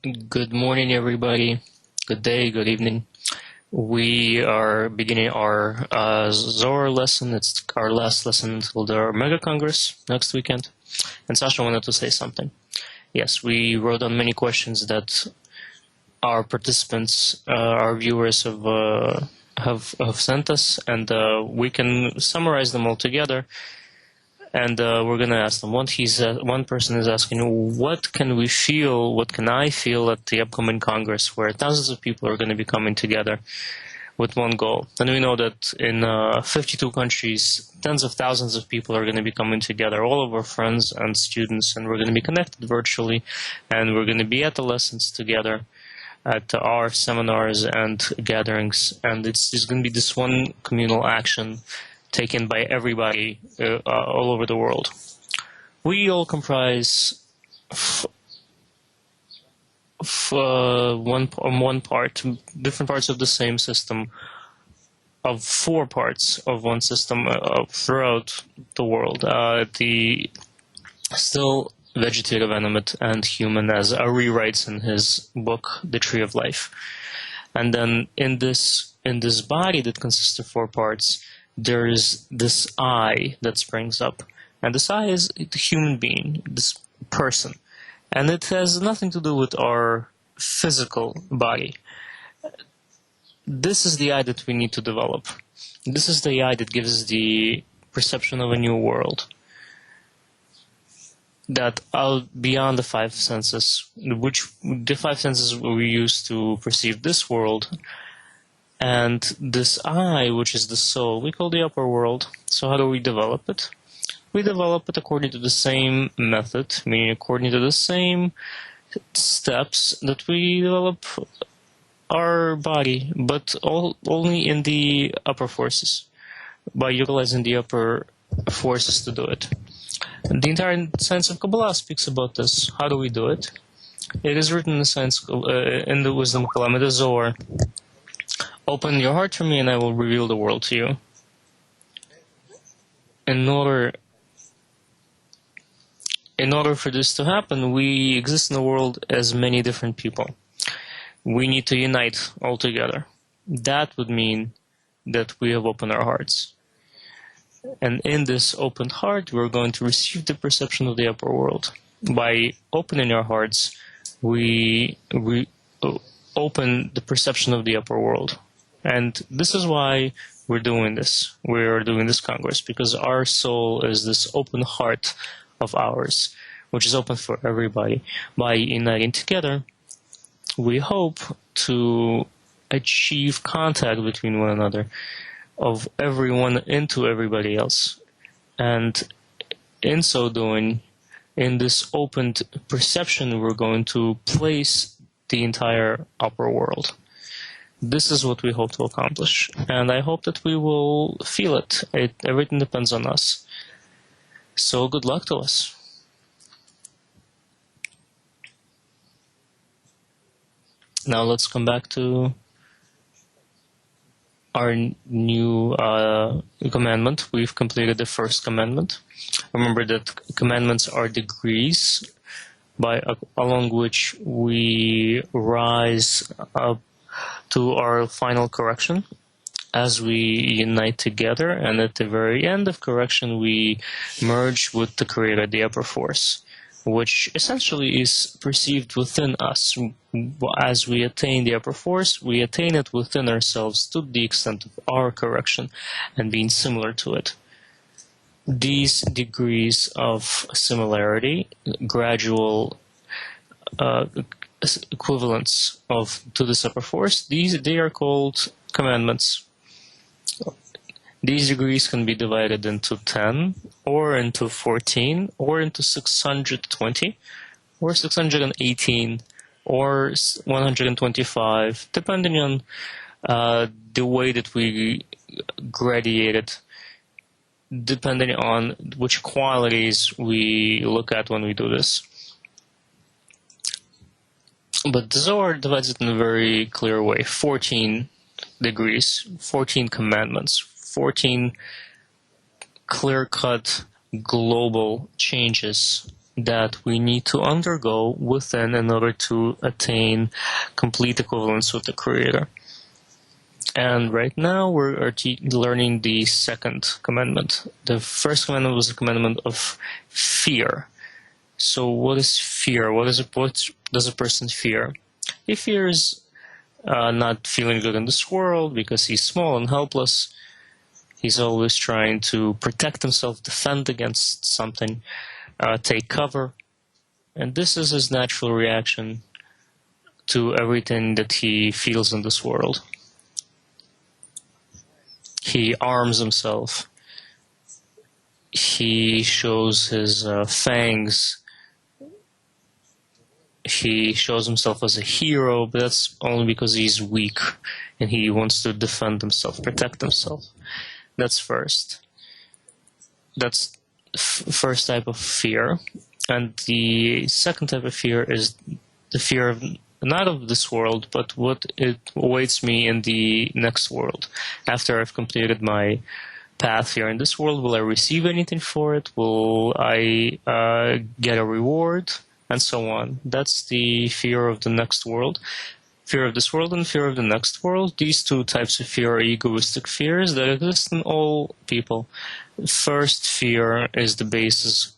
Good morning, everybody. Good day, good evening. We are beginning our Zohar lesson. It's our last lesson until the Mega Congress next weekend. And Sasha wanted to say something. Yes, we wrote down many questions that our participants, our viewers have sent us, and we can summarize them all together. And we're going to ask them. One person is asking, what can we feel, what can I feel at the upcoming Congress where thousands of people are going to be coming together with one goal? And we know that in 52 countries, tens of thousands of people are going to be coming together, all of our friends and students, and we're going to be connected virtually, and we're going to be at the lessons together at our seminars and gatherings, and it's just going to be this one communal action taken by everybody all over the world. We all comprise one part, different parts of the same system, of four parts of one system throughout the world. The still vegetative, animate, and human, as Ari writes in his book, The Tree of Life. And then in this body that consists of four parts, there is this I that springs up. And this I is the human being, this person. And it has nothing to do with our physical body. This is the I that we need to develop. This is the I that gives the perception of a new world. That out beyond the five senses, which the five senses we use to perceive this world. And this I, which is the soul, we call the upper world. So how do we develop it? We develop it according to the same method, meaning according to the same steps that we develop our body, but only in the upper forces, by utilizing the upper forces to do it. And the entire science of Kabbalah speaks about this. How do we do it? It is written in the science, in the wisdom of Kabbalah, the Zohar. Open your heart to me, and I will reveal the world to you. In order for this to happen, we exist in the world as many different people. We need to unite all together. That would mean that we have opened our hearts. And in this opened heart, we're going to receive the perception of the upper world. By opening our hearts, we open the perception of the upper world. And this is why we're doing this. We're doing this Congress, because our soul is this open heart of ours, which is open for everybody. By uniting together, we hope to achieve contact between one another, of everyone into everybody else. And in so doing, in this opened perception, we're going to place the entire upper world. This is what we hope to accomplish, and I hope that we will feel it. Everything depends on us. So good luck to us. Now let's come back to our new commandment. We've completed the first commandment. Remember that commandments are degrees along which we rise up to our final correction as we unite together, and at the very end of correction we merge with the Creator, the upper force, which essentially is perceived within us. As we attain the upper force, we attain it within ourselves to the extent of our correction and being similar to it. These degrees of similarity, gradual equivalents to this upper force, they are called commandments. These degrees can be divided into 10, or into 14, or into 620, or 618, or 125, depending on the way that we gradiate it, depending on which qualities we look at when we do this. But the Zohar divides it in a very clear way. 14 degrees, 14 commandments, 14 clear-cut global changes that we need to undergo within in order to attain complete equivalence with the Creator. And right now we're learning the second commandment. The first commandment was the commandment of fear. So what is fear? What does a person fear? He fears not feeling good in this world because he's small and helpless. He's always trying to protect himself, defend against something, take cover. And this is his natural reaction to everything that he feels in this world. He arms himself. He shows his fangs. He shows himself as a hero, but that's only because he's weak and he wants to defend himself, protect himself. That's first. That's first type of fear. And the second type of fear is the fear of not of this world, but what it awaits me in the next world. After I've completed my path here in this world, will I receive anything for it? Will I get a reward? And so on. That's the fear of the next world. Fear of this world and fear of the next world. These two types of fear are egoistic fears that exist in all people. First fear is the basis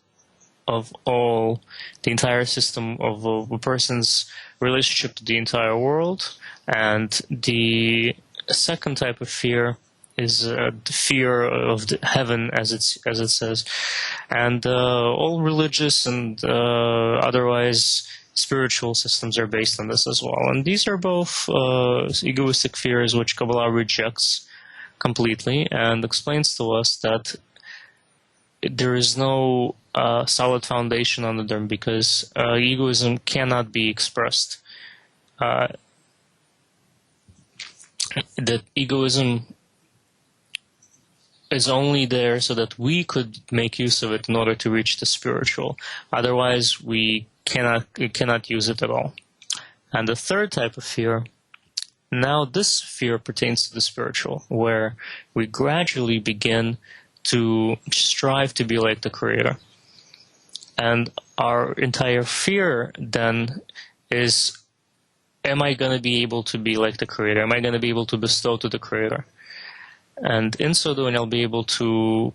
of the entire system of a person's relationship to the entire world. And the second type of fear is the fear of the heaven, as it says. And all religious and otherwise spiritual systems are based on this as well. And these are both egoistic fears which Kabbalah rejects completely and explains to us that there is no solid foundation under them because egoism cannot be expressed. That egoism is only there so that we could make use of it in order to reach the spiritual. Otherwise, we cannot use it at all. And the third type of fear, now this fear pertains to the spiritual, where we gradually begin to strive to be like the Creator. And our entire fear then is, am I going to be able to be like the Creator? Am I going to be able to bestow to the Creator? And in so doing, I'll be able to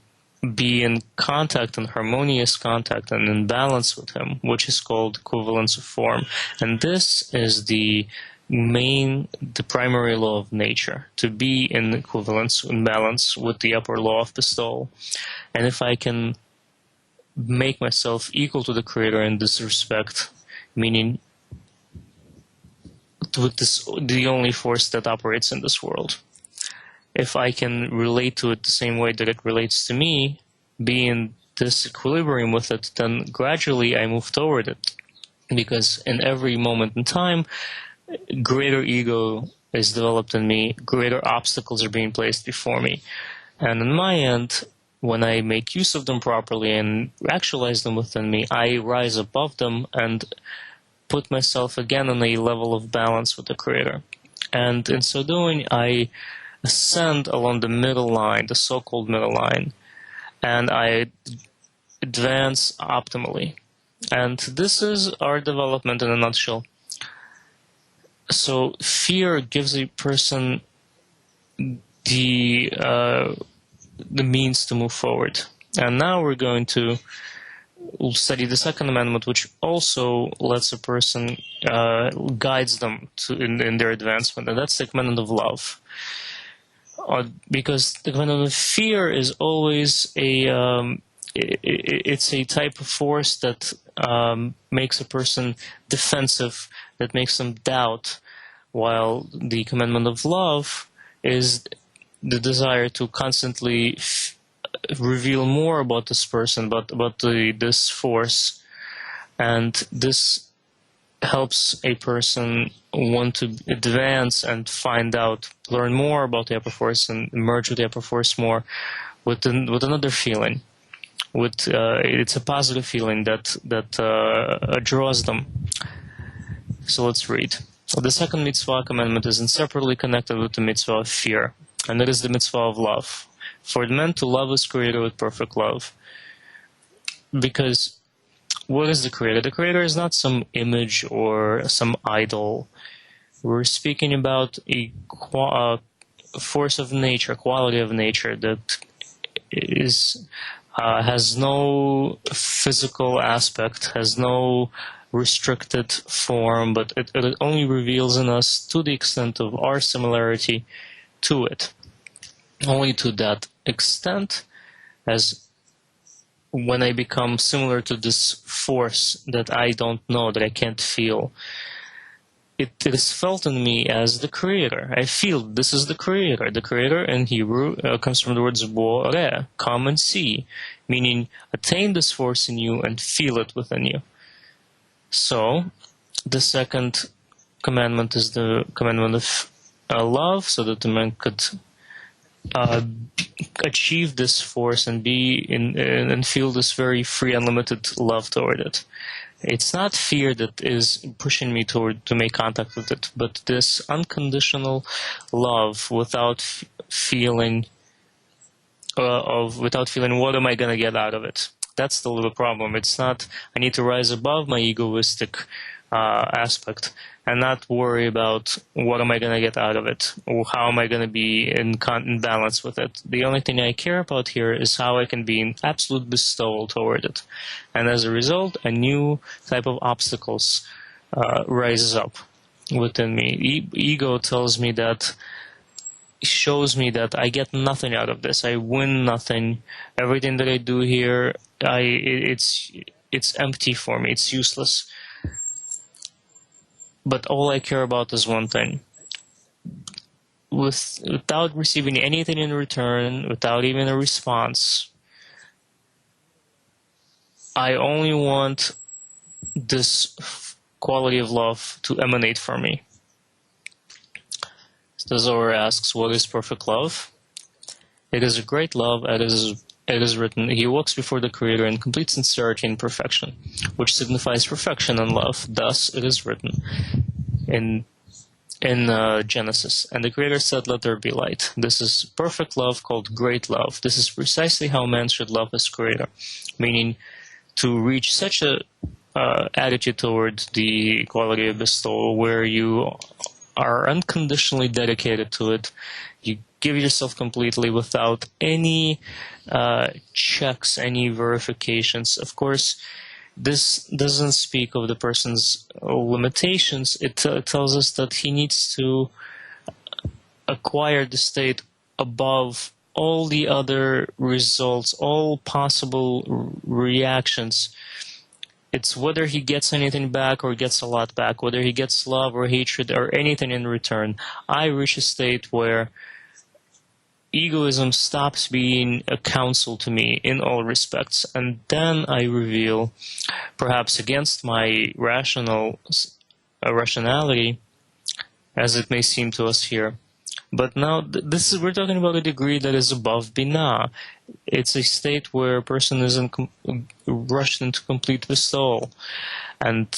be in contact, in harmonious contact, and in balance with Him, which is called equivalence of form. And this is the primary law of nature, to be in equivalence, in balance with the upper law of bestowal. And if I can make myself equal to the Creator in this respect, meaning with this, the only force that operates in this world, if I can relate to it the same way that it relates to me, be in this equilibrium with it, then gradually I move toward it. Because in every moment in time, greater ego is developed in me, greater obstacles are being placed before me. And on my end, when I make use of them properly and actualize them within me, I rise above them and put myself again on a level of balance with the Creator. And in so doing, I ascend along the middle line, the so-called middle line, and I advance optimally. And this is our development in a nutshell. So fear gives a person the means to move forward. And now we're going to study the second commandment, which also lets a person, guides them in their advancement, and that's the commandment of love. Because the commandment of fear is always it's a type of force that makes a person defensive, that makes them doubt, while the commandment of love is the desire to constantly reveal more about this person, about this force, and this helps a person want to advance and find out, learn more about the upper force and merge with the upper force more with another feeling. It's a positive feeling that draws them. So let's read. The second mitzvah commandment is inseparably connected with the mitzvah of fear, and it is the mitzvah of love. For man to love his Creator with perfect love. Because what is the Creator? The Creator is not some image or some idol. We're speaking about a force of nature, quality of nature that is has no physical aspect, has no restricted form, but it only reveals in us to the extent of our similarity to it. Only to that extent as when I become similar to this force that I don't know, that I can't feel, it is felt in me as the Creator. I feel this is the Creator. The Creator in Hebrew comes from the words boreh, come and see, meaning attain this force in you and feel it within you. So, the second commandment is the commandment of love, so that the man could achieve this force and be and feel this very free, unlimited love toward it. It's not fear that is pushing me to make contact with it, but this unconditional love without feeling what am I going to get out of it. That's the little problem. It's not I need to rise above my egoistic aspect and not worry about what am I going to get out of it or how am I going to be in balance with it. The only thing I care about here is how I can be in absolute bestowal toward it. And as a result, a new type of obstacles rises up within me. Ego tells me that, shows me that I get nothing out of this. I win nothing. Everything that I do here, it's empty for me. It's useless. But all I care about is one thing. Without receiving anything in return, without even a response, I only want this quality of love to emanate from me. The Zohar asks, what is perfect love? It is a great love, it is written, he walks before the Creator in complete sincerity and perfection, which signifies perfection and love. Thus it is written in Genesis. And the Creator said, let there be light. This is perfect love called great love. This is precisely how man should love his Creator, meaning to reach such a attitude toward the quality of bestowal where you are unconditionally dedicated to it. You give yourself completely without any checks, any verifications. Of course, this doesn't speak of the person's limitations. It tells us that he needs to acquire the state above all the other results, all possible reactions. It's whether he gets anything back or gets a lot back, whether he gets love or hatred or anything in return. I reach a state where egoism stops being a counsel to me in all respects, and then I reveal, perhaps against my rationality, as it may seem to us here. But now we're talking about a degree that is above Binah. It's a state where a person is rushed into complete bestowal. And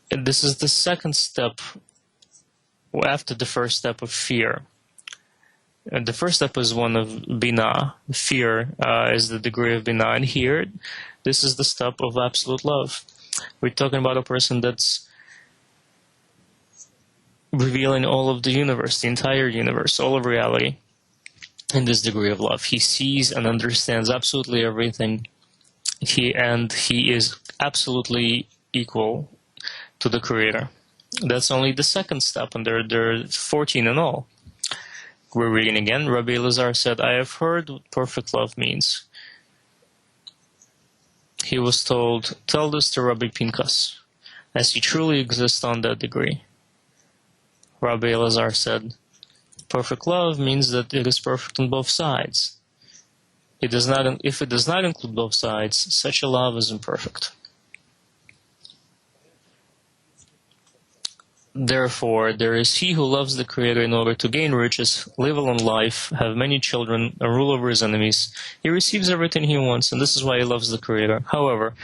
this is the second step after the first step of fear. The first step is one of Binah. Fear is the degree of Binah. And here, this is the step of absolute love. We're talking about a person that's revealing all of the universe, the entire universe, all of reality, in this degree of love. He sees and understands absolutely everything. He is absolutely equal to the Creator. That's only the second step, and there are 14 in all. We're reading again. Rabbi Elazar said, I have heard what perfect love means. He was told, tell this to Rabbi Pinchas, as he truly exists on that degree. Rabbi Elazar said, perfect love means that it is perfect on both sides. If it does not include both sides, such a love is imperfect. Therefore, there is he who loves the Creator in order to gain riches, live a long life, have many children, and rule over his enemies. He receives everything he wants, and this is why he loves the Creator. However,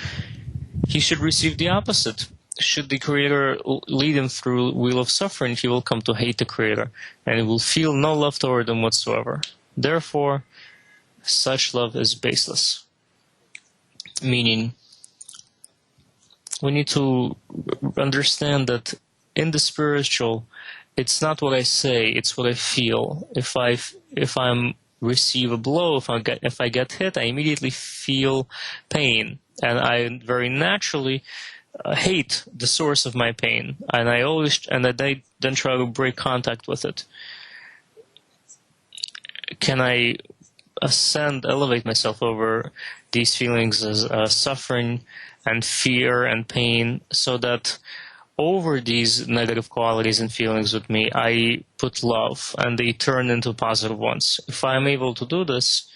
he should receive the opposite. Should the Creator lead him through wheel of suffering, he will come to hate the Creator, and he will feel no love toward him whatsoever. Therefore, such love is baseless. Meaning, we need to understand that in the spiritual, it's not what I say, it's what I feel. If I'm receive a blow, if I get hit, I immediately feel pain, and I very naturally hate the source of my pain, and I then try to break contact with it. Can I elevate myself over these feelings as suffering and fear and pain, so that over these negative qualities and feelings with me, I put love, and they turn into positive ones. If I'm able to do this,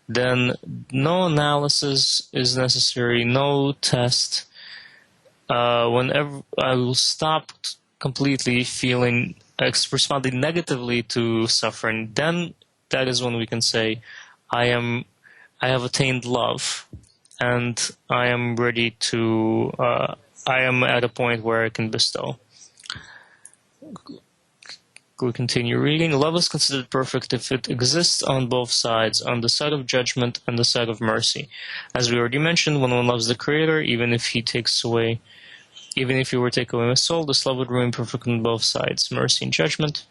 then no analysis is necessary, no test. Whenever I will stop completely responding negatively to suffering, then that is when we can say, I have attained love, and I am ready to, I am at a point where I can bestow. We continue reading. Love is considered perfect if it exists on both sides, on the side of judgment and the side of mercy. As we already mentioned, when one loves the Creator, even if he were to take away my soul, this love would remain perfect on both sides, mercy and judgment.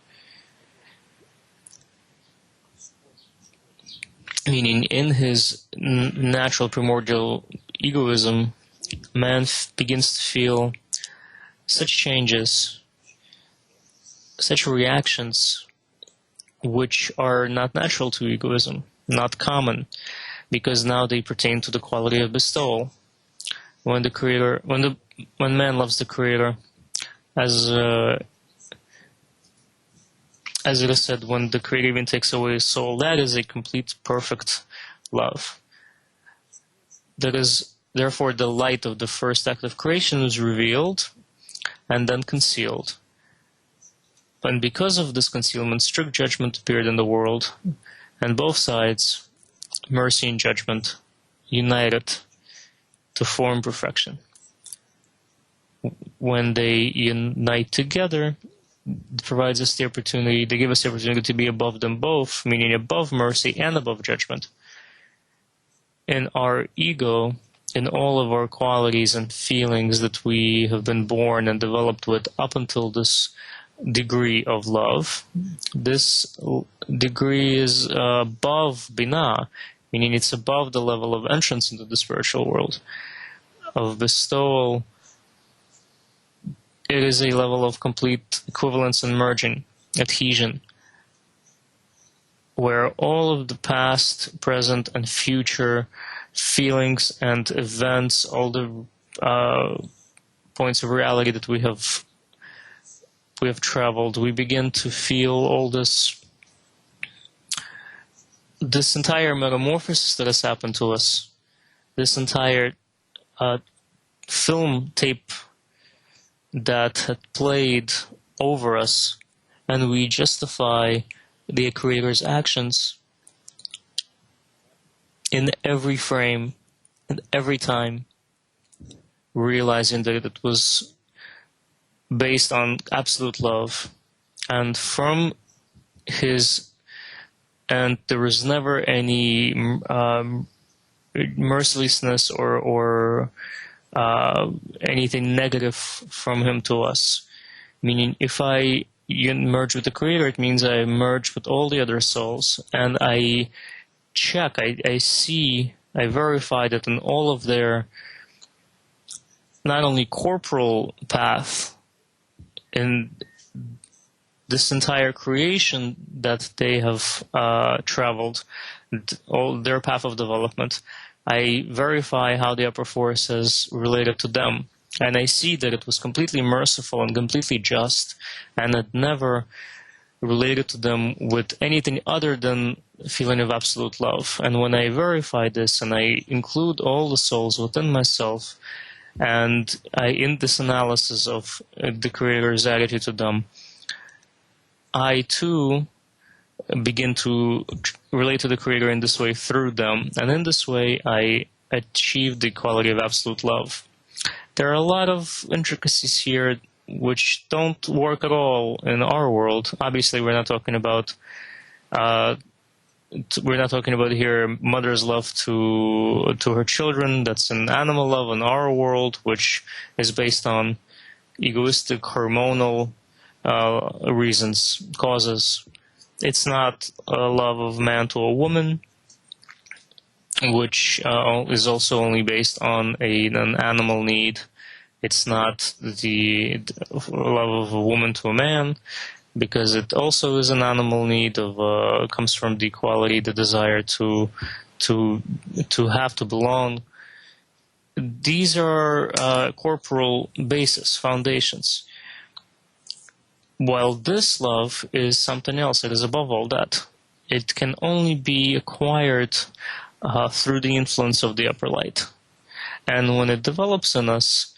Meaning, in his natural primordial egoism, man begins to feel such changes, such reactions, which are not natural to egoism, not common, because now they pertain to the quality of bestowal. When man loves the Creator, as it is said, when the Creator even takes away his soul, that is a complete, perfect love. That is, therefore, the light of the first act of creation was revealed and then concealed. And because of this concealment, strict judgment appeared in the world, and both sides, mercy and judgment, united to form perfection. When they unite together, it provides us the opportunity, they give us the opportunity to be above them both, meaning above mercy and above judgment. In our ego, in all of our qualities and feelings that we have been born and developed with up until this degree of love, this degree is above Binah, meaning it's above the level of entrance into the spiritual world. Of bestowal, it is a level of complete equivalence and merging, adhesion, where all of the past, present, and future feelings and events, all the points of reality that we have traveled, we begin to feel all this entire metamorphosis that has happened to us, this entire film tape that had played over us, and we justify the Creator's actions in every frame and every time, realizing that it was based on absolute love, and there was never any mercilessness or anything negative from him to us. Meaning, if I merge with the Creator, it means I merge with all the other souls, and I check, I see, I verify that in all of their not only corporal path, in this entire creation that they have traveled, all their path of development, I verify how the upper force has related to them. And I see that it was completely merciful and completely just, and it never related to them with anything other than a feeling of absolute love. And when I verify this, and I include all the souls within myself, and in this analysis of the Creator's attitude to them, I too begin to relate to the Creator in this way through them, and in this way I achieve the quality of absolute love. There are a lot of intricacies here which don't work at all in our world. Obviously, we're not talking about we're not talking about here mother's love to her children. That's an animal love in our world, which is based on egoistic hormonal reasons, causes. It's not a love of man to a woman, which is also only based on an animal need. It's not the love of a woman to a man, because it also is an animal need of comes from the equality, the desire to have to belong. These are corporal bases, foundations. While this love is something else. It is above all that. It can only be acquired through the influence of the upper light. And when it develops in us,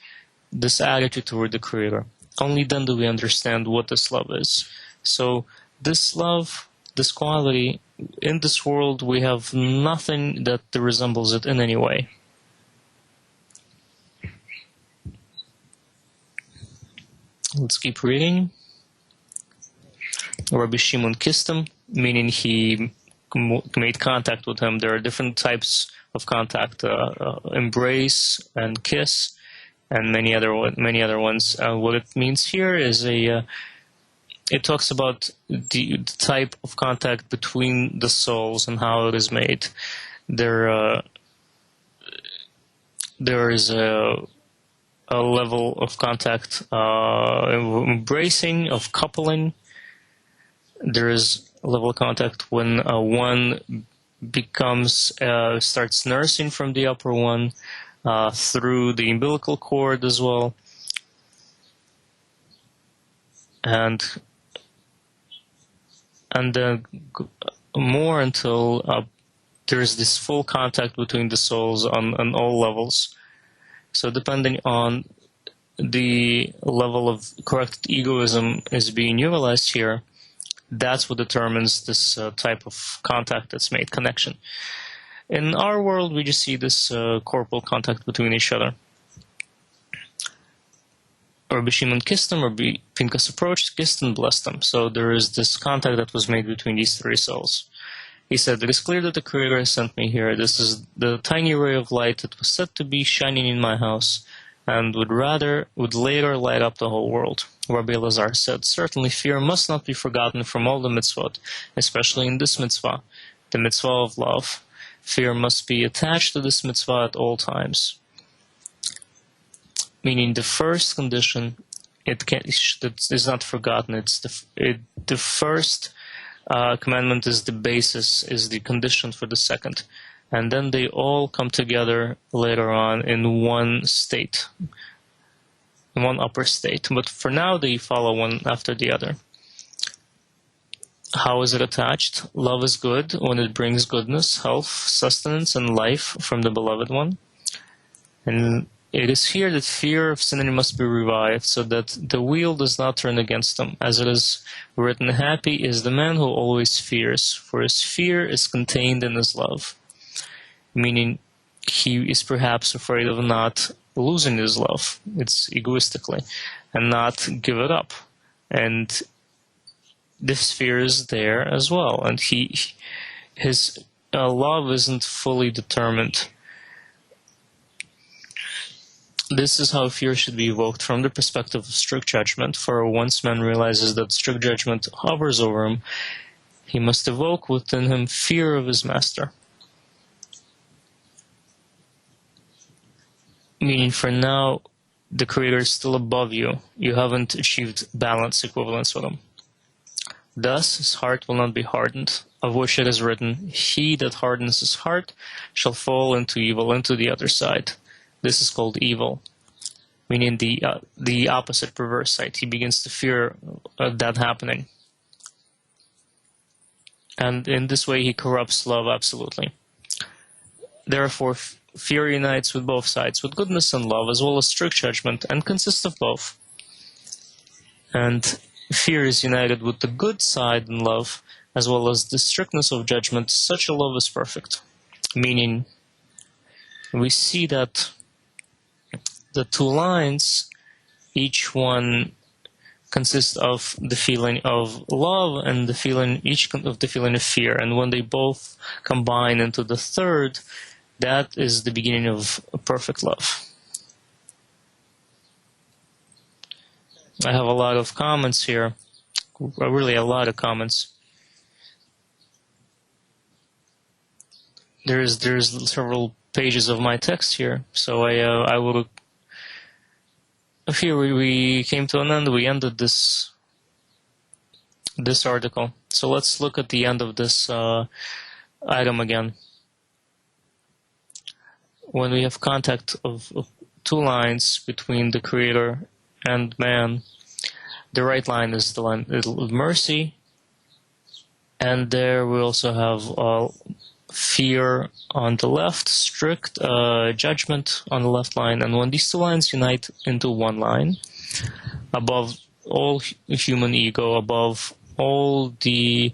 this attitude toward the Creator, only then do we understand what this love is. So this love, this quality, in this world we have nothing that resembles it in any way. Let's keep reading. Rabbi Shimon kissed him, meaning he made contact with him. There are different types of contact, embrace and kiss, and many other ones. What it means here is it talks about the type of contact between the souls and how it is made. There is a level of contact, embracing, of coupling. There is a level of contact when one starts nursing from the upper one through the umbilical cord as well, and then more until there is this full contact between the souls on all levels. So depending on the level of correct egoism is being utilized here, that's what determines this type of contact that's made, connection. In our world, we just see this corporal contact between each other. Rabbi Shimon kissed him, Rabbi Pinchas approached, kissed and blessed him. So there is this contact that was made between these three souls. He said, "It is clear that the Creator has sent me here. This is the tiny ray of light that was said to be shining in my house, and would later light up the whole world." Rabbi Elazar said, "Certainly fear must not be forgotten from all the mitzvot, especially in this mitzvah, the mitzvah of love. Fear must be attached to this mitzvah at all times." Meaning the first condition, that is not forgotten. It's the first commandment is the basis, is the condition for the second. And then they all come together later on in one state, in one upper state. But for now, they follow one after the other. How is it attached? Love is good when it brings goodness, health, sustenance, and life from the beloved one. And it is here that fear of sinning must be revived, so that the wheel does not turn against them. As it is written, "Happy is the man who always fears, for his fear is contained in his love." Meaning, he is perhaps afraid of not losing his love. It's egoistically, and not give it up. And this fear is there as well, and his love isn't fully determined. This is how fear should be evoked from the perspective of strict judgment, for once man realizes that strict judgment hovers over him, he must evoke within him fear of his master. Meaning, for now, the Creator is still above you. You haven't achieved balance, equivalence with him. Thus, his heart will not be hardened, of which it is written, "He that hardens his heart shall fall into evil, into the other side." This is called evil, meaning the opposite, perverse side. He begins to fear that happening. And in this way, he corrupts love absolutely. Therefore, fear unites with both sides, with goodness and love, as well as strict judgment, and consists of both. And fear is united with the good side in love, as well as the strictness of judgment. Such a love is perfect. Meaning, we see that the two lines, each one consists of the feeling of love and the feeling, each of the feeling of fear. And when they both combine into the third, that is the beginning of perfect love. I have a lot of comments here, really a lot of comments. There's several pages of my text here, so I will. Here we came to an end. We ended this article. So let's look at the end of this item again. When we have contact of two lines between the Creator and man, the right line is the line of mercy, and there we also have fear on the left, strict judgment on the left line. And when these two lines unite into one line, above all human ego, above all the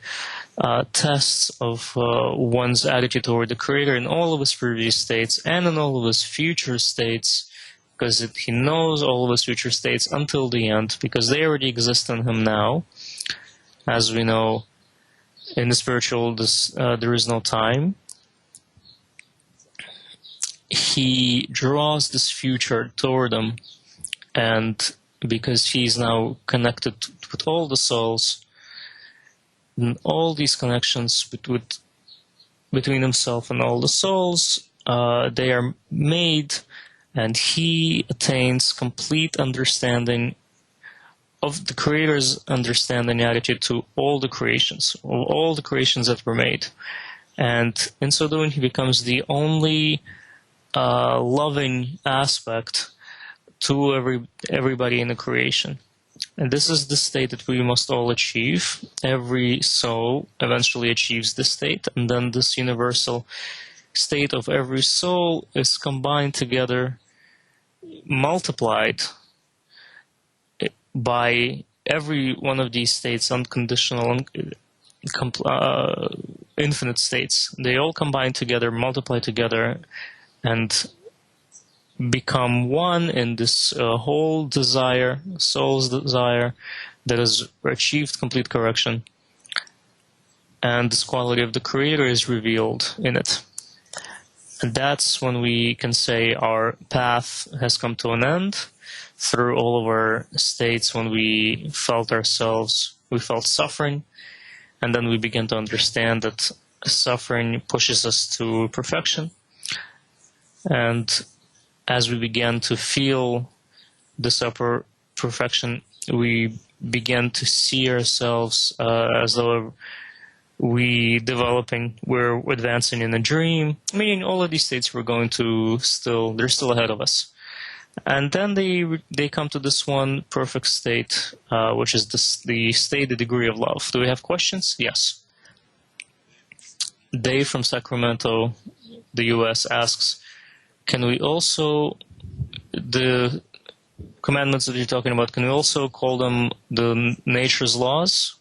tests of one's attitude toward the Creator in all of his previous states and in all of his future states, because he knows all of his future states until the end, because they already exist in him now. As we know, in the spiritual, there is no time. He draws this future toward him, and because he's now connected with all the souls, and all these connections between himself and all the souls, they are made, and he attains complete understanding of the Creator's understanding attitude to all the creations that were made. And in so doing, he becomes the only loving aspect to everybody in the creation. And this is the state that we must all achieve. Every soul eventually achieves this state, and then this universal state of every soul is combined together, multiplied by every one of these states, unconditional, infinite states. They all combine together, multiply together, and become one in this whole desire, soul's desire, that has achieved complete correction. And this quality of the Creator is revealed in it. And that's when we can say our path has come to an end. Through all of our states, when we felt suffering, and then we begin to understand that suffering pushes us to perfection. And as we began to feel this upper perfection, we began to see ourselves as though we're advancing in a dream. Meaning all of these states they're still ahead of us. And then they come to this one perfect state, which is the state, the degree of love. Do we have questions? Yes. Dave from Sacramento, the U.S. asks, can we also, the commandments that you're talking about, can we also call them the nature's laws?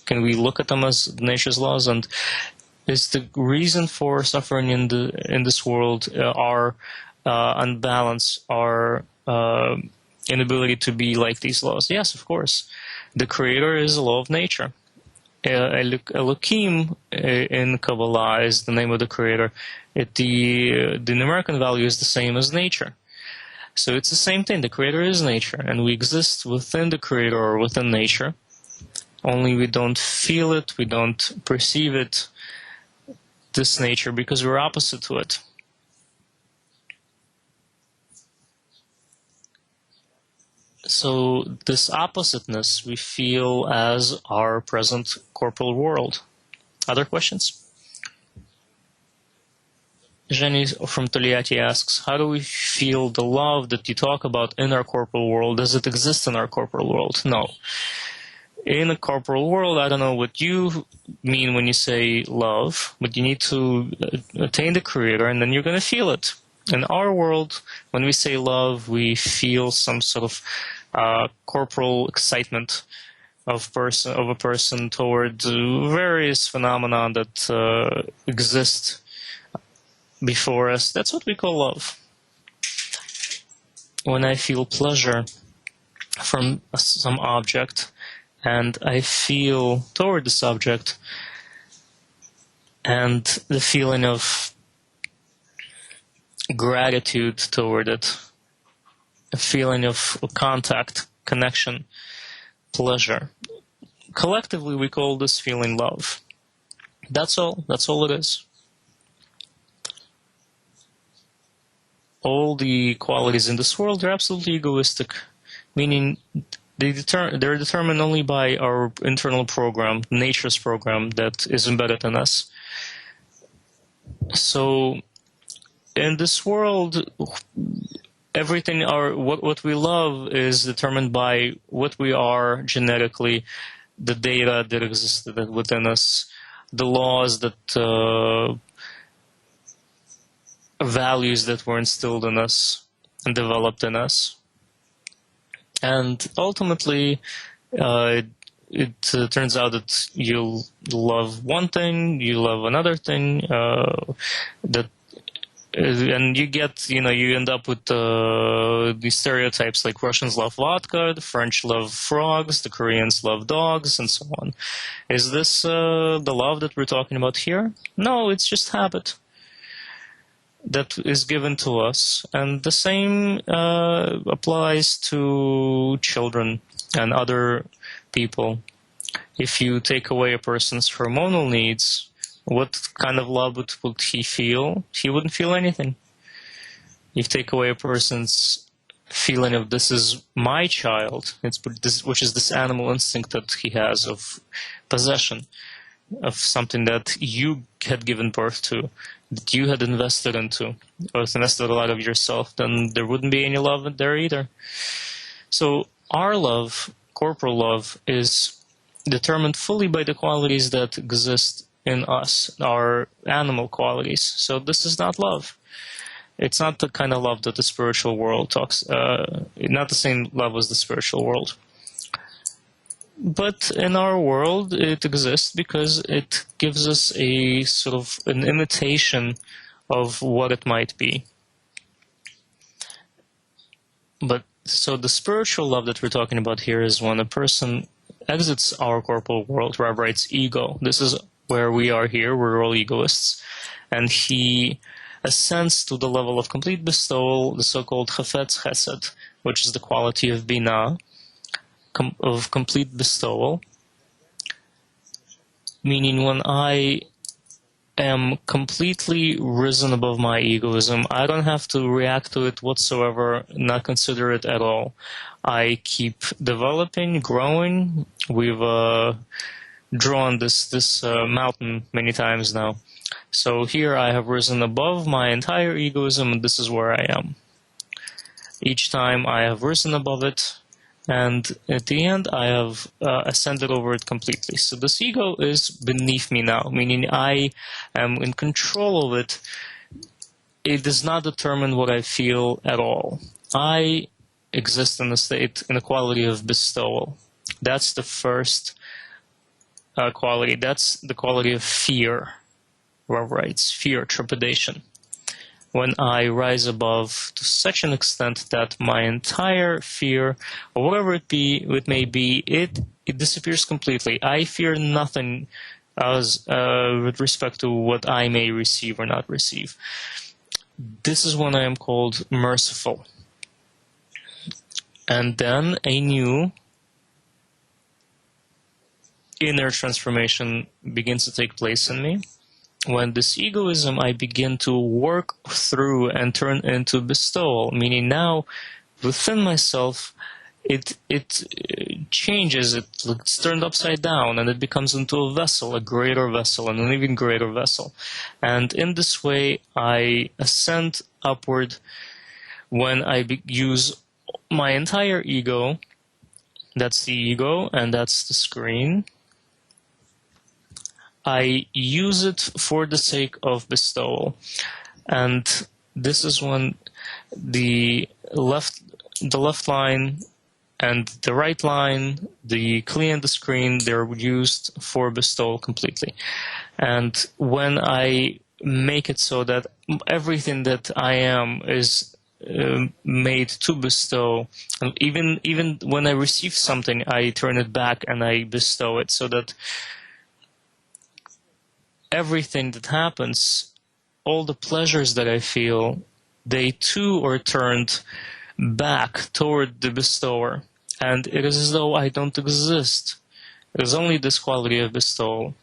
Can we look at them as nature's laws? And is the reason for suffering in this world our unbalance, our inability to be like these laws? Yes, of course. The Creator is a law of nature. Elohim in Kabbalah is the name of the Creator. The numerical value is the same as nature. So it's the same thing. The Creator is nature, and we exist within the Creator or within nature. Only we don't feel it, we don't perceive it, this nature, because we're opposite to it. So this oppositeness we feel as our present corporal world. Other questions? Jenny from Toliati asks, how do we feel the love that you talk about in our corporal world? Does it exist in our corporal world? No. In a corporal world, I don't know what you mean when you say love, but you need to attain the Creator, and then you're going to feel it. In our world, when we say love, we feel some sort of corporal excitement of a person towards various phenomena that exist before us. That's what we call love. When I feel pleasure, from some object, and I feel toward this object, and the feeling of gratitude toward it, a feeling of contact, connection, pleasure. Collectively, we call this feeling love. That's all. That's all it is. All the qualities in this world are absolutely egoistic, meaning they're determined only by our internal program, nature's program that is embedded in us. So, in this world, everything what we love is determined by what we are genetically, the data that existed within us, the laws that values that were instilled in us and developed in us. And ultimately, it turns out that you love one thing, you love another thing, and you end up with these stereotypes like Russians love vodka, the French love frogs, the Koreans love dogs, and so on. Is this the love that we're talking about here? No, it's just habit that is given to us. And the same applies to children and other people. If you take away a person's hormonal needs, what kind of love would he feel? He wouldn't feel anything. If you take away a person's feeling of this is my child, which is this animal instinct that he has of possession, of something that you had given birth to, that you had invested into, or invested a lot of yourself, then there wouldn't be any love there either. So our love, corporal love, is determined fully by the qualities that exist in us, our animal qualities. So this is not love. It's not the kind of love that the spiritual world talks, not the same love as the spiritual world. But in our world, it exists because it gives us a sort of an imitation of what it might be. But so the spiritual love that we're talking about here is when a person exits our corporal world, Rav writes ego. This is where we are here, we're all egoists, and he ascends to the level of complete bestowal, the so-called chafetz chesed, which is the quality of binah, of complete bestowal, meaning when I am completely risen above my egoism, I don't have to react to it whatsoever, not consider it at all. I keep developing, growing. We've drawn this mountain many times now. So here I have risen above my entire egoism, and this is where I am. Each time I have risen above it, and at the end I have ascended over it completely. So this ego is beneath me now, meaning I am in control of it. It does not determine what I feel at all. I exist in a state, in a quality of bestowal. That's the first quality. That's the quality of fear. Rav writes, fear, trepidation. When I rise above to such an extent that my entire fear, or whatever it may be, it disappears completely. I fear nothing as with respect to what I may receive or not receive. This is when I am called merciful. And then a new inner transformation begins to take place in me. When this egoism I begin to work through and turn into bestowal, meaning now within myself it changes, it's turned upside down, and it becomes into a vessel, a greater vessel, and an even greater vessel. And in this way I ascend upward when I use my entire ego. That's the ego, and that's the screen. I use it for the sake of bestowal. And this is when the left line and the right line, the kli and the screen, they're used for bestowal completely. And when I make it so that everything that I am is made to bestow. And even when I receive something, I turn it back and I bestow it, so that everything that happens, all the pleasures that I feel, they too are turned back toward the bestower. And it is as though I don't exist. It is only this quality of bestowal.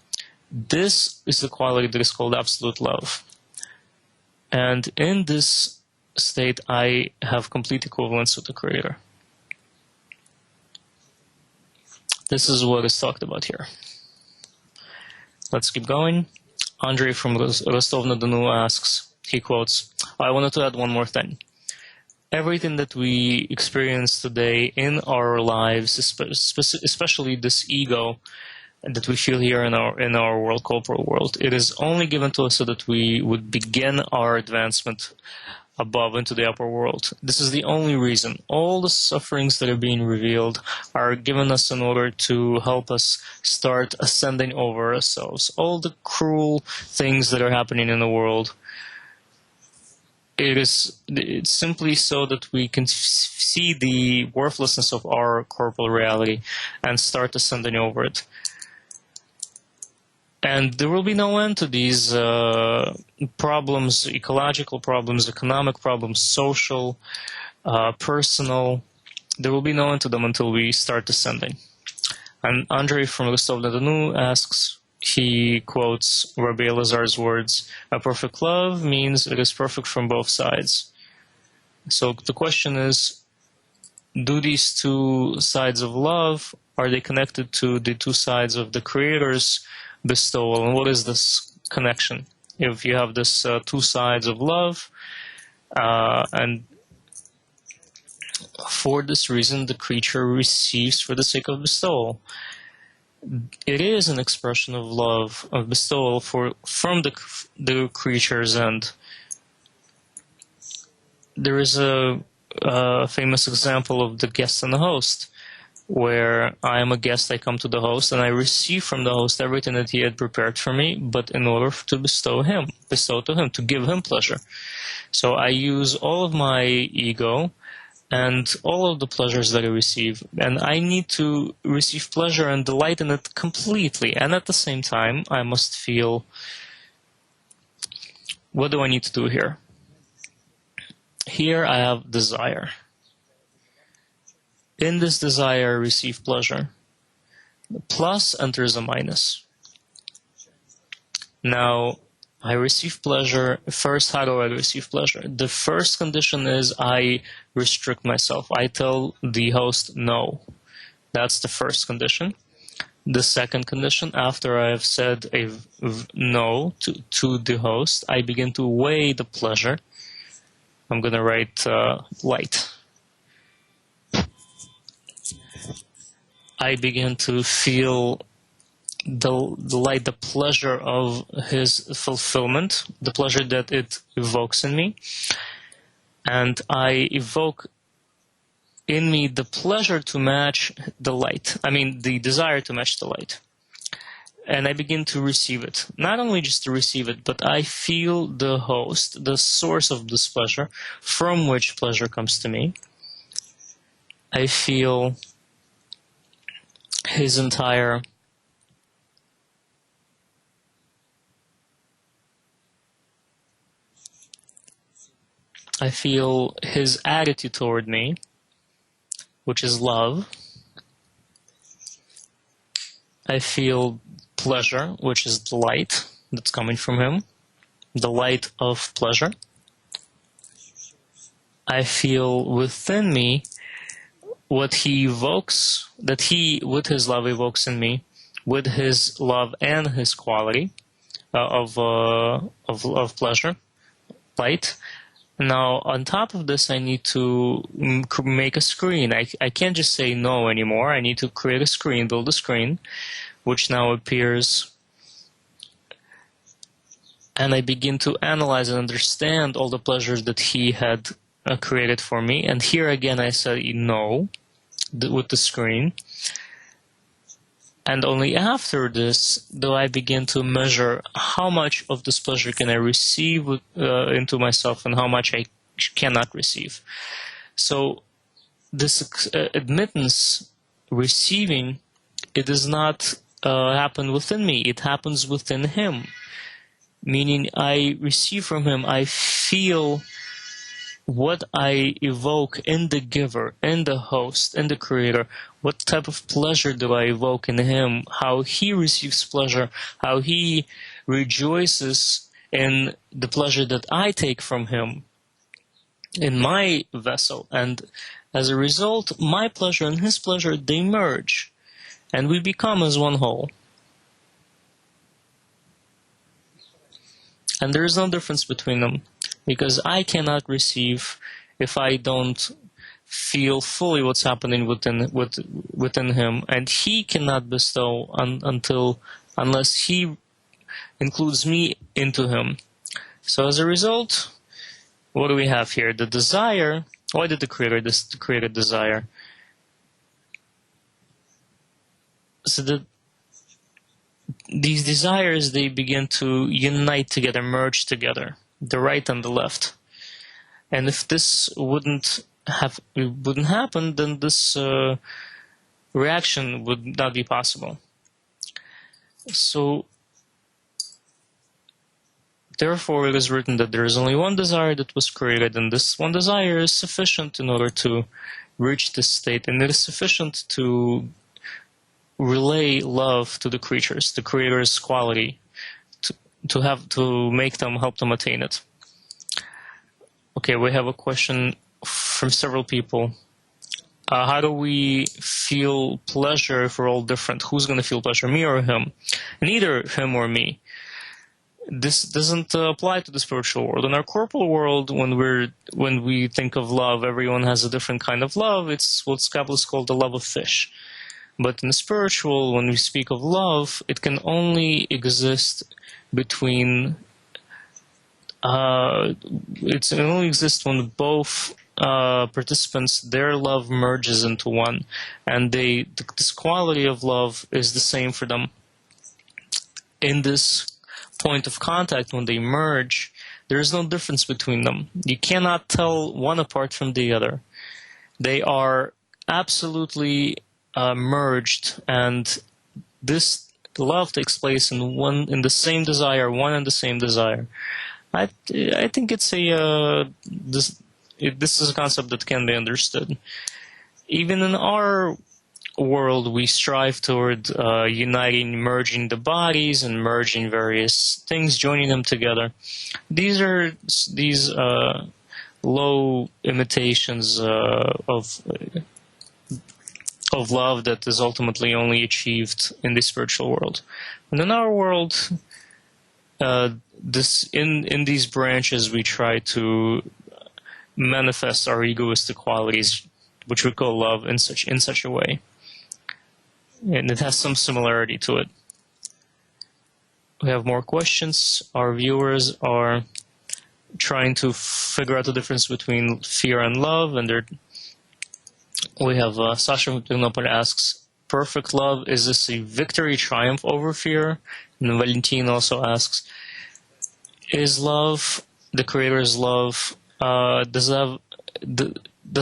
This is the quality that is called absolute love. And in this state, I have complete equivalence with the Creator. This is what is talked about here. Let's keep going. Andrei from Rostov-na-Donu asks, he quotes, I wanted to add one more thing. Everything that we experience today in our lives, especially this ego that we feel here in our world, corporal world, it is only given to us so that we would begin our advancement above into the upper world. This is the only reason. All the sufferings that are being revealed are given us in order to help us start ascending over ourselves. All the cruel things that are happening in the world, it's simply so that we can see the worthlessness of our corporal reality and start ascending over it. And there will be no end to these problems, ecological problems, economic problems, social, personal. There will be no end to them until we start descending. And Andrei from Rostov-na-Donu asks, he quotes Rabbi Elazar's words, a perfect love means it is perfect from both sides. So the question is, do these two sides of love, are they connected to the two sides of the Creator's bestowal? And what is this connection? If you have this two sides of love, and for this reason the creature receives for the sake of bestowal. It is an expression of love, of bestowal from the creature's end. There is a famous example of the guest and the host, where I am a guest, I come to the host, and I receive from the host everything that he had prepared for me, but in order to bestow to him, to give him pleasure. So I use all of my ego and all of the pleasures that I receive, and I need to receive pleasure and delight in it completely. And at the same time, I must feel, what do I need to do here? Here I have desire. In this desire, I receive pleasure. The plus enters a minus. Now, I receive pleasure. First, how do I receive pleasure? The first condition is I restrict myself. I tell the host no. That's the first condition. The second condition, after I have said a no to the host, I begin to weigh the pleasure. I'm going to write light. I begin to feel the light, the pleasure of his fulfillment, the pleasure that it evokes in me. And I evoke in me the pleasure to match the light. I mean, the desire to match the light. And I begin to receive it. Not only just to receive it, but I feel the host, the source of this pleasure, from which pleasure comes to me. I feel his entire his attitude toward me, which is love. I feel pleasure, which is the light that's coming from him, the light of pleasure. I feel within me what he evokes, that he, with his love, evokes in me, with his love and his quality of pleasure, light. Now, on top of this, I need to make a screen. I can't just say no anymore. I need to create a screen, build a screen, which now appears. And I begin to analyze and understand all the pleasures that he had created for me. And here again, I say no with the screen. And only after this do I begin to measure how much of this pleasure can I receive into myself and how much cannot receive. So this admittance, receiving, it does not happen within me. It happens within him. Meaning I receive from him, I feel what I evoke in the giver, in the host, in the creator. What type of pleasure do I evoke in him? How he receives pleasure, how he rejoices in the pleasure that I take from him in my vessel. And as a result, my pleasure and his pleasure, they merge, and we become as one whole. And there is no difference between them, because I cannot receive if I don't feel fully what's happening within him, and he cannot bestow unless he includes me into him. So as a result, what do we have here? The desire. Why did the Creator create a desire? So these desires, they begin to unite together, merge together, the right and the left. And if this wouldn't happen, then this reaction would not be possible. So therefore, it is written that there is only one desire that was created, and this one desire is sufficient in order to reach this state, and it is sufficient to relay love to the creatures, the Creator's quality, to make them, help them attain it. Okay, we have a question from several people. How do we feel pleasure if we're all different? Who's going to feel pleasure, me or him? Neither him or me. This doesn't apply to the spiritual world. In our corporal world, when we think of love, everyone has a different kind of love. It's what Kabbalists call the love of fish. But in the spiritual, when we speak of love, it can only exist between. It can only exist when both participants, their love merges into one, and this quality of love is the same for them. In this point of contact, when they merge, there is no difference between them. You cannot tell one apart from the other. They are absolutely merged, and this love takes place in the same desire, one and the same desire. I think it's this is a concept that can be understood. Even in our world, we strive toward uniting, merging the bodies and merging various things, joining them together. These are low imitations of love that is ultimately only achieved in the spiritual world. And in our world, in these branches, we try to manifest our egoistic qualities, which we call love, in such a way. And it has some similarity to it. We have more questions. Our viewers are trying to figure out the difference between fear and love, and we have Sasha Mutnopol asks, perfect love, is this a victory, triumph over fear? And Valentin also asks, is love, the Creator's love, does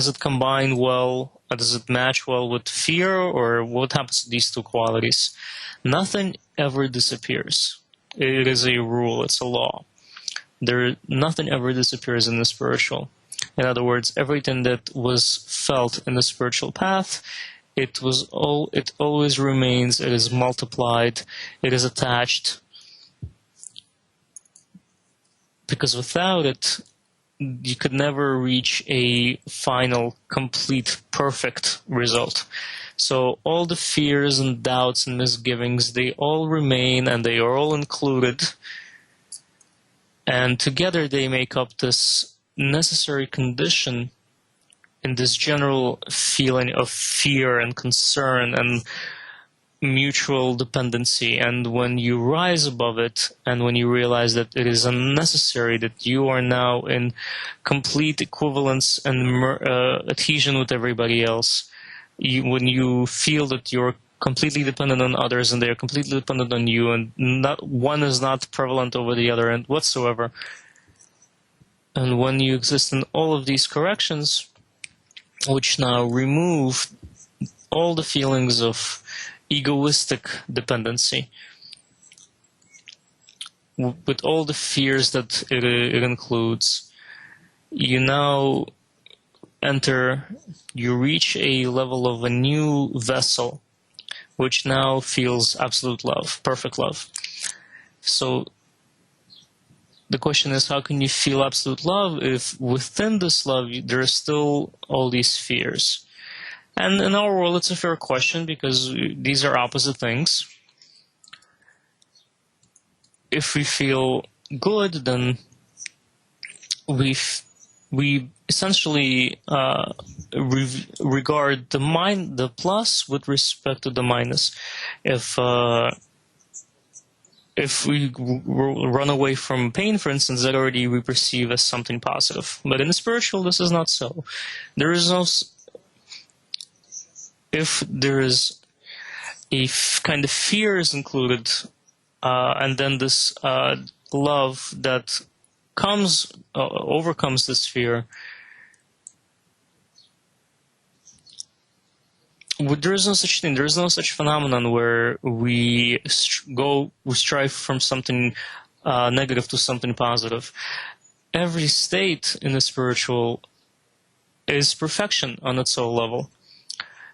it combine well, does it match well with fear, or what happens to these two qualities? Nothing ever disappears. It is a rule, it's a law. Nothing ever disappears in the spiritual. In other words, everything that was felt in the spiritual path, it always remains, it is multiplied, it is attached. Because without it, you could never reach a final, complete, perfect result. So all the fears and doubts and misgivings, they all remain and they are all included. And together they make up this necessary condition in this general feeling of fear and concern and mutual dependency. And when you rise above it, and when you realize that it is unnecessary, that you are now in complete equivalence and adhesion with everybody else, when you feel that you're completely dependent on others and they are completely dependent on you, and one is not prevalent over the other and whatsoever, And when you exist in all of these corrections, which now remove all the feelings of egoistic dependency, with all the fears that it includes, you now you reach a level of a new vessel, which now feels absolute love, perfect love. So the question is, how can you feel absolute love if within this love there are still all these fears? And in our world, it's a fair question because these are opposite things. If we feel good, then we essentially regard the plus with respect to the minus. If we run away from pain, for instance, that already we perceive as something positive. But in the spiritual, this is not so. There is no. If there is a kind of fear is included, and then this love that overcomes this fear, there is no such thing. There is no such phenomenon where we strive from something negative to something positive. Every state in the spiritual is perfection on its own level.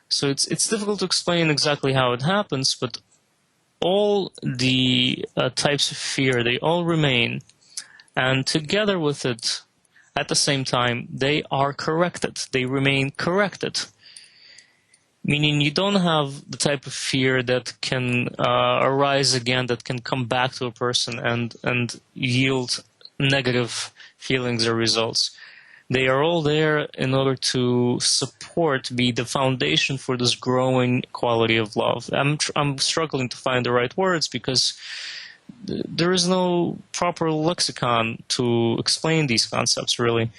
So it's difficult to explain exactly how it happens, but all the types of fear, they all remain, and together with it, at the same time, they are corrected. They remain corrected. Meaning you don't have the type of fear that can arise again, that can come back to a person and yield negative feelings or results. They are all there in order to be the foundation for this growing quality of love. I'm struggling to find the right words because there is no proper lexicon to explain these concepts, really.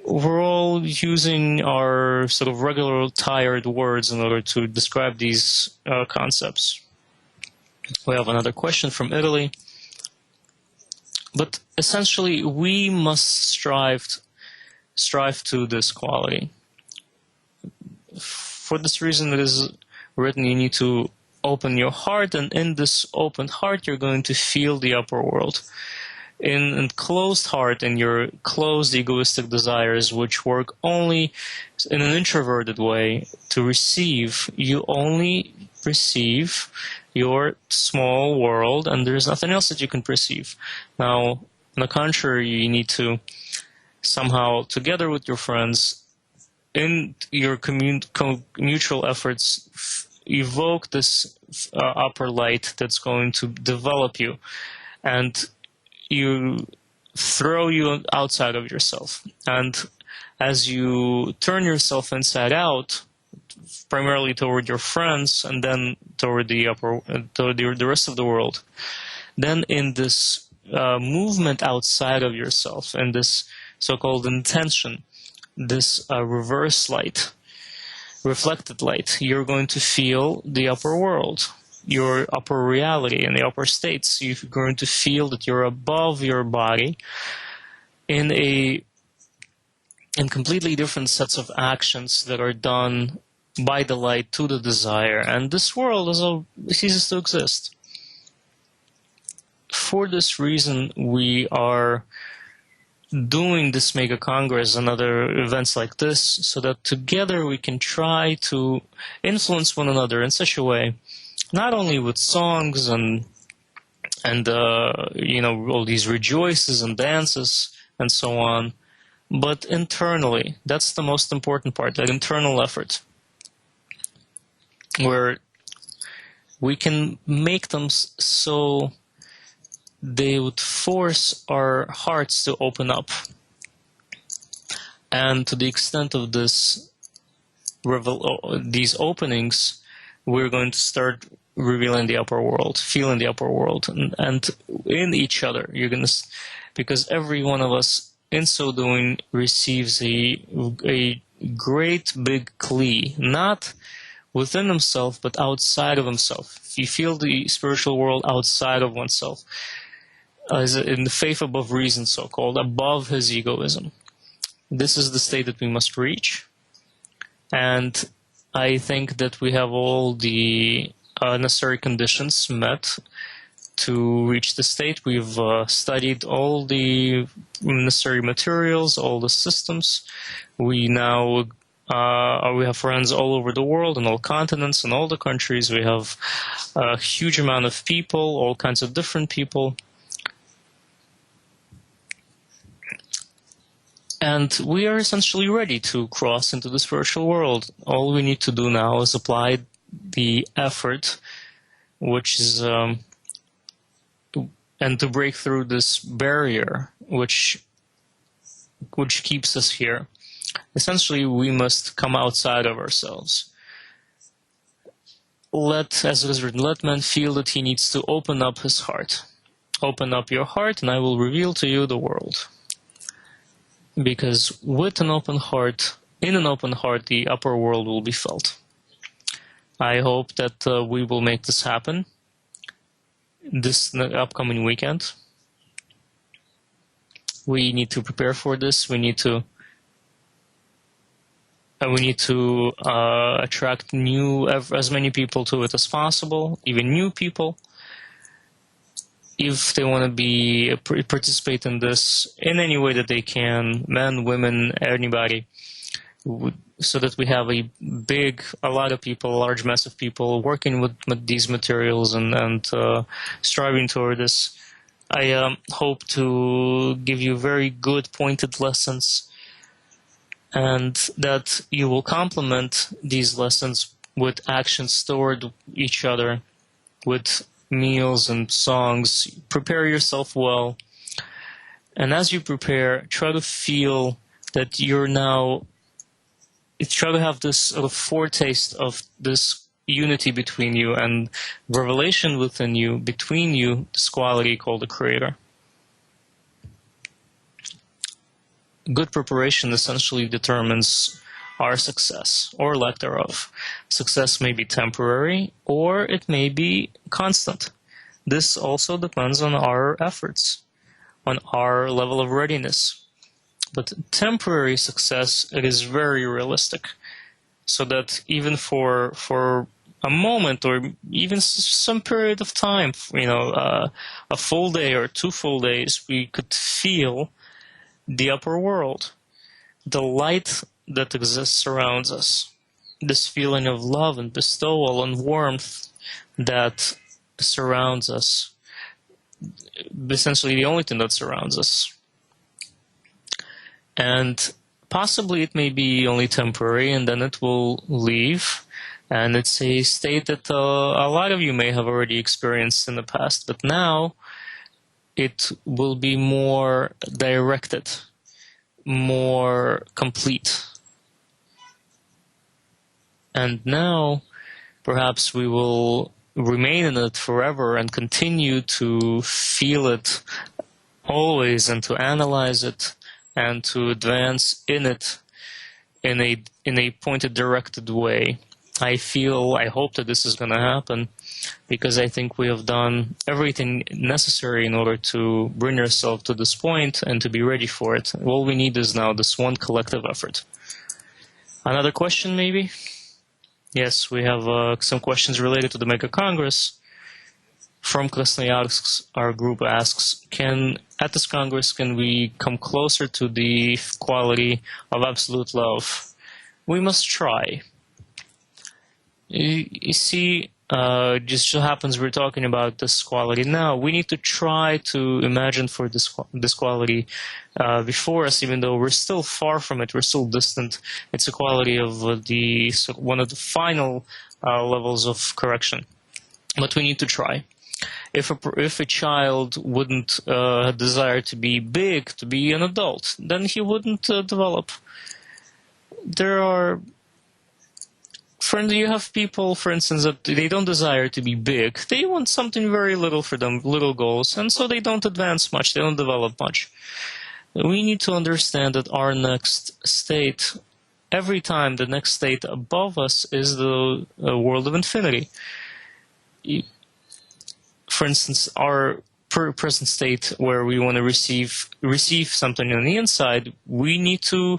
We're all using our sort of regular tired words in order to describe these concepts. We have another question from Italy. But essentially, we must strive to this quality. For this reason, it is written, you need to open your heart, and in this open heart, you're going to feel the upper world. In a closed heart, in your closed egoistic desires, which work only in an introverted way to receive, you only perceive your small world, and there's nothing else that you can perceive. Now, on the contrary, you need to somehow, together with your friends, in your mutual efforts, evoke this upper light that's going to develop you, and you throw you outside of yourself. And as you turn yourself inside out, primarily toward your friends, and then toward the rest of the world, then in this movement outside of yourself, and this so-called intention, this reverse light, reflected light, you're going to feel the upper world, your upper reality and the upper states. You're going to feel that you're above your body in completely different sets of actions that are done by the light to the desire, and this world ceases to exist. For this reason, we are doing this mega congress and other events like this, so that together we can try to influence one another in such a way, not only with songs and all these rejoices and dances and so on, but internally. That's the most important part, that internal effort, where we can make them so they would force our hearts to open up. And to the extent of these openings, we're going to start revealing the upper world, feeling the upper world, and in each other. Because every one of us, in so doing, receives a great big kli, not within himself, but outside of himself. You feel the spiritual world outside of oneself. in the faith above reason, so-called, above his egoism. This is the state that we must reach. And I think that we have all the necessary conditions met to reach the state. We've studied all the necessary materials, all the systems. We now we have friends all over the world, in all continents, in all the countries. We have a huge amount of people, all kinds of different people. And we are essentially ready to cross into the spiritual world. All we need to do now is apply the effort, which is, and to break through this barrier, which keeps us here. Essentially, we must come outside of ourselves. As it is written, let man feel that he needs to open up his heart. Open up your heart, and I will reveal to you the world. Because with an open heart, in an open heart, the upper world will be felt. I hope that we will make this happen this upcoming weekend. We need to prepare for this. We need to attract as many people to it as possible, even new people, if they want to participate in this in any way that they can, men, women, anybody, so that we have a lot of people, a large mass of people working with these materials and striving toward this. I hope to give you very good, pointed lessons, and that you will complement these lessons with actions toward each other, with meals and songs. Prepare yourself well, and as you prepare, try to feel that try to have this sort of foretaste of this unity between you and revelation within you, between you, this quality called the Creator. Good preparation essentially determines our success, or lack thereof. Success may be temporary, or it may be constant. This also depends on our efforts, on our level of readiness. But temporary success, it is very realistic, so that even for a moment, or even some period of time, a full day or 2 full days, we could feel the upper world, the light that exists surrounds us, this feeling of love and bestowal and warmth that surrounds us, essentially the only thing that surrounds us. And possibly it may be only temporary, and then it will leave. And it's a state that a lot of you may have already experienced in the past, but now it will be more directed, more complete. And now perhaps we will remain in it forever and continue to feel it always, and to analyze it, and to advance in it in a pointed, directed way. I hope that this is going to happen, because I think we have done everything necessary in order to bring ourselves to this point and to be ready for it. All we need is now this one collective effort. Another question, maybe? Yes, we have some questions related to the Mega Congress. From Krasnoyarsk, our group asks, at this Congress, can we come closer to the quality of absolute love? We must try. You see, just so happens we're talking about this quality now. We need to try to imagine for this quality before us, even though we're still far from it, we're still distant. It's a quality of one of the final levels of correction. But we need to try. If a child wouldn't desire to be big, to be an adult, then he wouldn't develop. You have people, for instance, that they don't desire to be big. They want something very little for them, little goals, and so they don't advance much, they don't develop much. We need to understand that our next state, every time the next state above us is the world of infinity. For instance, our present state where we want to receive something on the inside, we need to,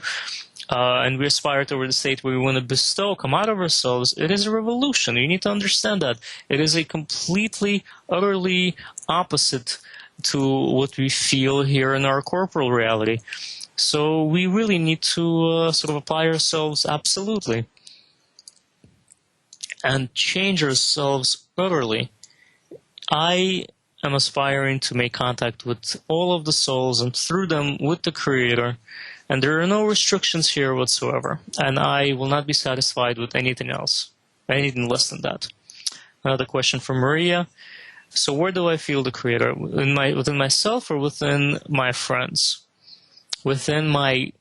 and we aspire toward the state where we want to bestow, come out of ourselves. It is a revolution. You need to understand that. It is a completely, utterly opposite to what we feel here in our corporal reality. So we really need to sort of apply ourselves absolutely and change ourselves utterly. I am aspiring to make contact with all of the souls and through them with the Creator. And there are no restrictions here whatsoever. And I will not be satisfied with anything else, anything less than that. Another question from Maria. So where do I feel the Creator? Within myself or within my friends? Within my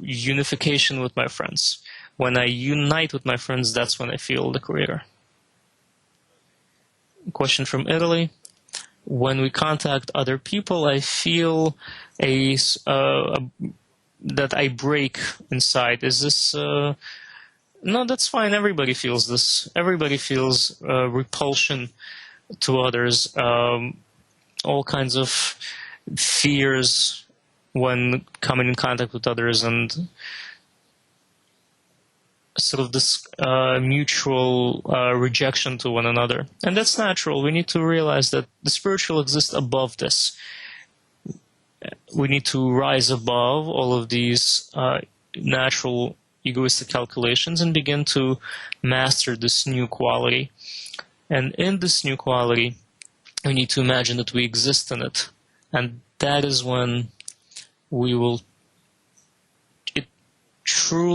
unification with my friends. When I unite with my friends, that's when I feel the Creator. Question from Italy. When we contact other people, I feel that I break inside. Is this... No, that's fine. Everybody feels this. Everybody feels repulsion to others. All kinds of fears when coming in contact with others, and sort of this mutual rejection to one another. And that's natural. We need to realize that the spiritual exists above this. We need to rise above all of these natural egoistic calculations and begin to master this new quality. And in this new quality, we need to imagine that we exist in it. And that is when we will truly